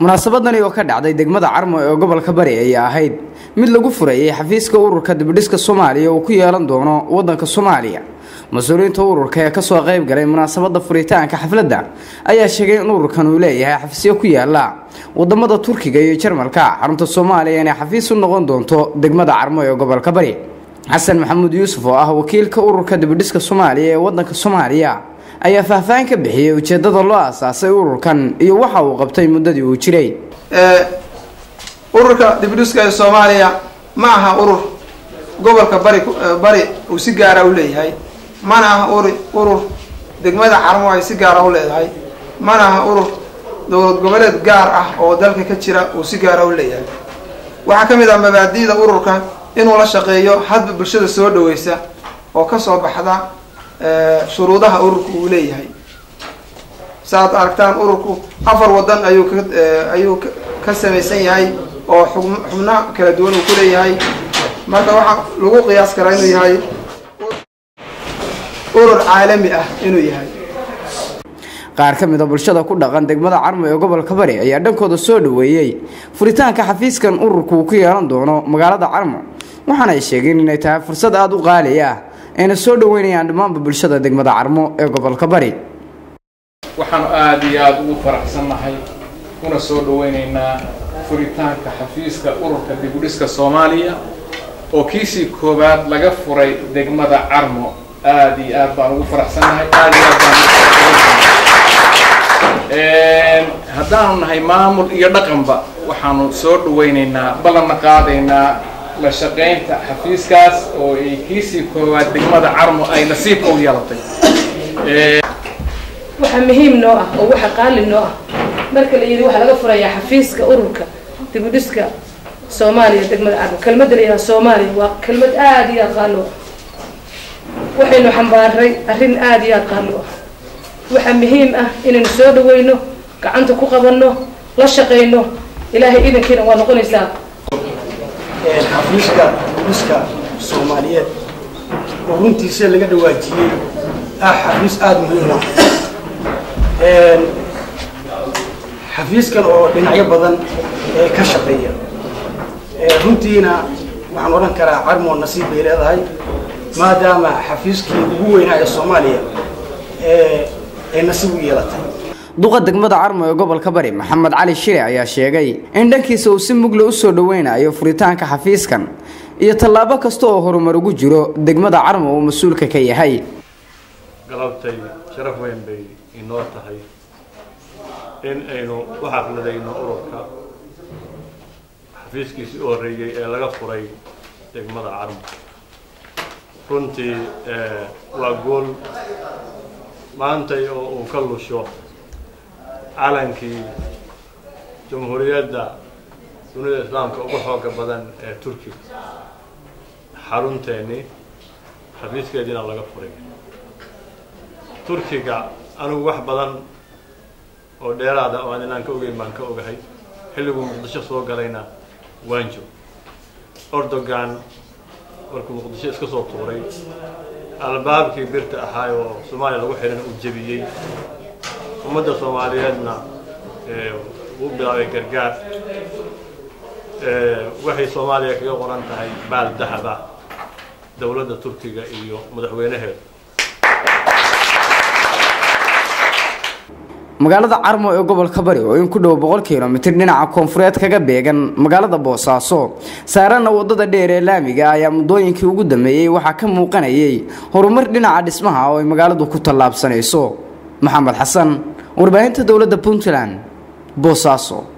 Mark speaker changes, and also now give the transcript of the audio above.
Speaker 1: munaasabadani oo ka dhacday degmada Carmo ee gobolka Bari ayaa ahayd mid lagu furayay xafiiska ururka dibadhiska Soomaaliya oo ku yeelan doono wadanka Soomaaliya. Mas'uuliyiinta ururka ee ka soo qayb galay munaasabada furitaanka xafladda ayaa sheegay in ururkan uu leeyahay xafiisyo ku yaala wadamada Turkiga iyo Jarmalka. Xarunta Soomaaliya inay xafiis u noqon doonto degmada Carmo ee gobolka Bari. Xasan Maxamuud Yuusuf oo ah wakiilka ururka dibadhiska Soomaaliya ee wadanka Soomaaliya ayaa faahfaahin ka bixiyay ujeedada loo aasaasay ururkan iyo waxa uu qabtay muddadii uu jiray.
Speaker 2: ururka dibadhiska Soomaaliya ma aha urur gobolka Bari uu si gaar ah u leeyahay, mana aha urur degmada Carmo ay si gaar ah u leedahay, mana aha urur dowlad goboleed gaar ah oo dalka ka jira uu si gaar ah u leeyahay. waxa kamid ah mabaadi'da ururka inuu la shaqeeyo hadba bulshada soo dhaweysa oo ka soo baxda shuruudaha ururku uu leeyahay. saad aragtaan ururku 4 wadan ayuu ka samaysan yahay oo xubno kala duwan uu ku leeyahay. marka waxa lagu qiyaas karaa inuu yahay urur caalami ah inuu yahay.
Speaker 1: qaar ka mid ah bulshada ku dhaqan degmada Carmo ee gobolka Bari ayaa dhankooda soo dhaweeyay furitaanka xafiiskan ururku ku yeelan doono magaalada Carmo, waxaana ay sheegeen inay tahay fursad aad u qaali ah ayna soo dhaweynayaan dhammaan bulshada degmada Carmo ee gobolka Bari.
Speaker 3: waxaan aad iyo aad ugu faraxsanahay kuna soo dhaweynaynaa furitaanka xafiiska ururka dibadhiska Soomaaliya oo kiisii koobaad laga furay degmada Carmo. aad iyo aad baan ugu faraxsanahay, aad iyo aad baan haddaanu nahay maamul iyo dhaqanba waxaanu soo dhaweynaynaa ballan qaadaynaa la shaqeynta xafiiskaas oo ay kiisii koowaad degmada Carmo ay nasiib u yeelatay.
Speaker 4: waxa muhiim noo ah oo waxa qaali noo ah marka la yiri waxa laga furayaa xafiiska ururka dibadhiska Soomaaliya degmada Carmo. kelmadda la Soomaaliya waa kelmad aad iyo qaali ah, waxaynu xambaaray arrin aad iyo qaali ah. waxa muhiim ah inaynu soo dhaweyno, gacanta ku qabanno, la shaqeyno. ilaahay idinkiina waa noqonaysaa
Speaker 5: xafiiska dibadhiska Soomaaliyeed oo runtiisa laga dhawaajiyay xafiis aad muhiim ah. xafiiskan oo dhinacyo badan ka shaqeeya runtiina waxaan oran karaa Carmo nasiib bay leedahay maadaama xafiiskii ugu weynaa ee Soomaaliya ay nasiib u yeelatay.
Speaker 1: duqa degmada Carmo ee gobolka Bari Maxamed Cali Shire ayaa sheegay in dhankiisa uu si mugla u soo dhaweynayo furitaanka xafiiskan iyo tallaabo kasta oo horumar ugu jiro degmada Carmo oo mas'uulka ka yahay.
Speaker 6: galabtay sharaf weyn bay inoo tahay in aynu u xafladayno ururka xafiiskiisii oo horeeyay ee laga furay degmada Carmo. runtii waa gool maanta oo uu ka lusho calankii jamhuuriyadda dunida islaamka ugu xooga badan ee Turkiga. xarunteeni xafiiskeedina laga furay Turkiga. anigu wax badan oo dheeraada oo aan ka ogeyn baan ka ogahay. xilligu Muqdisho soo galayna waan joogay. Erdogan markuu Muqdisho iska soo tuuray albaabkii birta ahaa oo Soomaaliya lagu xiran u jabiyay. ummadda Soomaaliyeedna uu bilaabay gargaar. waxay Soomaaliya kaga qoran tahay baal dahab ah dawladda Turkiga iyo madaxweynaheeda.
Speaker 1: magaalada Carmo ee gobolka Bari oo in ku dhow 100 kiiloomitir dhinaca koonfureed kaga beegan magaalada Boosaaso saarana wadada dheer ee laamiga ayaa muddooyinkii ugu dambeeyay waxa ka muuqanayay horumar dhinaca dhismaha oo ay magaaladu ku tallaabsanayso. Maxamed Xasan, warbaahinta dawladda Puntland, Boosaaso.